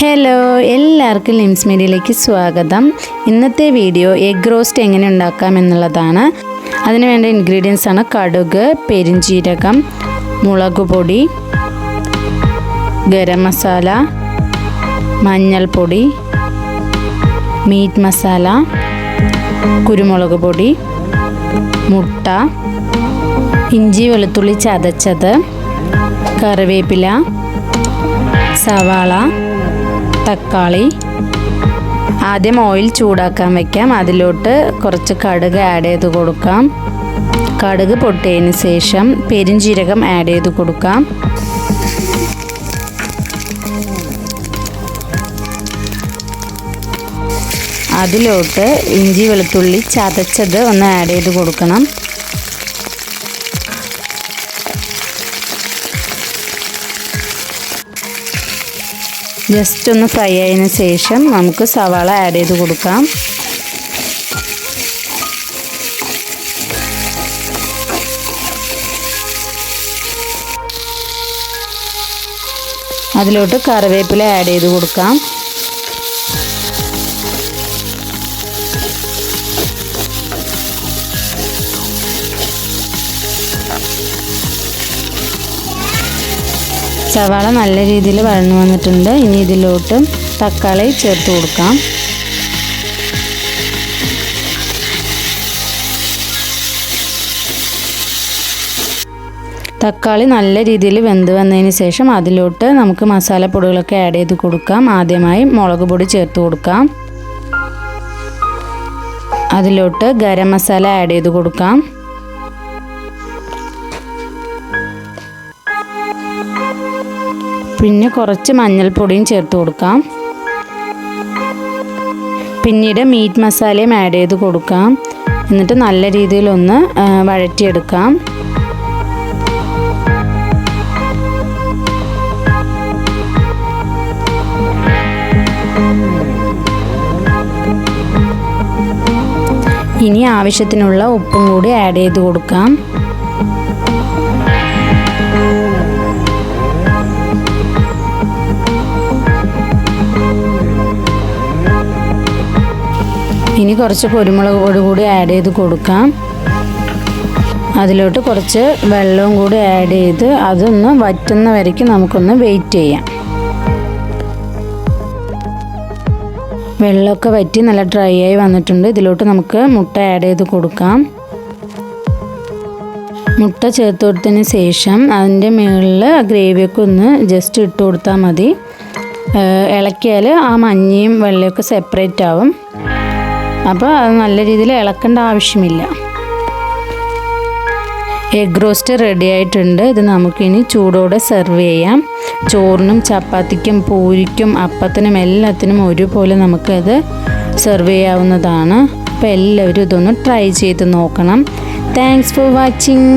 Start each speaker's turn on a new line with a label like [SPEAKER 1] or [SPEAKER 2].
[SPEAKER 1] Hello എല്ലാവർക്കും limbs മീഡിയയിലേക്ക് സ്വാഗതം. ഇന്നത്തെ വീഡിയോ എഗ് റോസ്റ്റ് എങ്ങനെ ഉണ്ടാക്കാം എന്നുള്ളതാണ്. അതിന് വേണ്ട ഇൻഗ്രീഡിയൻസ് ആണ് കടുക്, പെരിഞ്ചീരകം, മുളക് പൊടി, ഗരം മസാല, മഞ്ഞൾപ്പൊടി, മീറ്റ് മസാല, കുരുമുളക് പൊടി, മുട്ട, ഇഞ്ചി വെളുത്തുള്ളി ചതച്ചത്, കറിവേപ്പില, സവാള, തക്കാളി. ആദ്യം ഓയിൽ ചൂടാക്കാൻ വെക്കാം. അതിലോട്ട് കുറച്ച് കടുക് ആഡ് ചെയ്ത് കൊടുക്കാം. കടുക് പൊട്ടിയതിന് ശേഷം പെരിഞ്ചീരകം ആഡ് ചെയ്ത് കൊടുക്കാം. അതിലോട്ട് ഇഞ്ചി വെളുത്തുള്ളി ചതച്ചത് ഒന്ന് ആഡ് ചെയ്ത് കൊടുക്കണം. ജസ്റ്റ് ഒന്ന് ഫ്രൈ ആയതിനു ശേഷം നമുക്ക് സവാള ആഡ് ചെയ്ത് കൊടുക്കാം. അതിലോട്ട് കറിവേപ്പില ആഡ് ചെയ്ത് കൊടുക്കാം. സവാള നല്ല രീതിയിൽ വഴന്നു വന്നിട്ടുണ്ട്. ഇനി ഇതിലോട്ട് തക്കാളി ചേർത്ത് കൊടുക്കാം. തക്കാളി നല്ല രീതിയിൽ വെന്ത് വന്നതിന് ശേഷം അതിലോട്ട് നമുക്ക് മസാലപ്പൊടികളൊക്കെ ആഡ് ചെയ്ത് കൊടുക്കാം. ആദ്യമായി മുളക് പൊടി ചേർത്ത് കൊടുക്കാം. അതിലോട്ട് ഗരം മസാല ആഡ് ചെയ്ത് കൊടുക്കാം. പിന്നെ കുറച്ച് മഞ്ഞൾപ്പൊടിയും ചേർത്ത് കൊടുക്കാം. പിന്നീട് മീറ്റ് മസാലയും ആഡ് ചെയ്ത് കൊടുക്കാം. എന്നിട്ട് നല്ല രീതിയിലൊന്ന് വഴറ്റിയെടുക്കാം. ഇനി ആവശ്യത്തിനുള്ള ഉപ്പും കൂടി ആഡ് ചെയ്ത് കൊടുക്കാം. ഇനി കുറച്ച് കുരുമുളക് പൊടി കൂടി ആഡ് ചെയ്ത് കൊടുക്കാം. അതിലോട്ട് കുറച്ച് വെള്ളവും കൂടി ആഡ് ചെയ്ത് അതൊന്ന് വറ്റുന്ന വരയ്ക്ക് നമുക്കൊന്ന് വെയിറ്റ് ചെയ്യാം. വെള്ളമൊക്കെ വറ്റി നല്ല ഡ്രൈ ആയി വന്നിട്ടുണ്ട്. ഇതിലോട്ട് നമുക്ക് മുട്ട ആഡ് ചെയ്ത് കൊടുക്കാം. മുട്ട ചേർത്ത് കൊടുത്തതിന് ശേഷം അതിൻ്റെ മുകളിൽ ഗ്രേവിയൊക്കെ ഒന്ന് ജസ്റ്റ് ഇട്ട് കൊടുത്താൽ മതി. ഇളക്കിയാൽ ആ മഞ്ഞയും വെള്ളയൊക്കെ സെപ്പറേറ്റ് ആവും. അപ്പോൾ അത് നല്ല രീതിയിൽ ഇളക്കേണ്ട ആവശ്യമില്ല. എഗ് റോസ്റ്റ് റെഡി ആയിട്ടുണ്ട്. ഇത് നമുക്കിനി ചൂടോടെ സെർവ് ചെയ്യാം. ചോറിനും ചപ്പാത്തിക്കും പൂരിക്കും അപ്പത്തിനും എല്ലാത്തിനും ഒരുപോലെ നമുക്കത് സെർവ് ചെയ്യാവുന്നതാണ്. അപ്പോൾ എല്ലാവരും ഇതൊന്ന് ട്രൈ ചെയ്ത് നോക്കണം. Thanks for watching.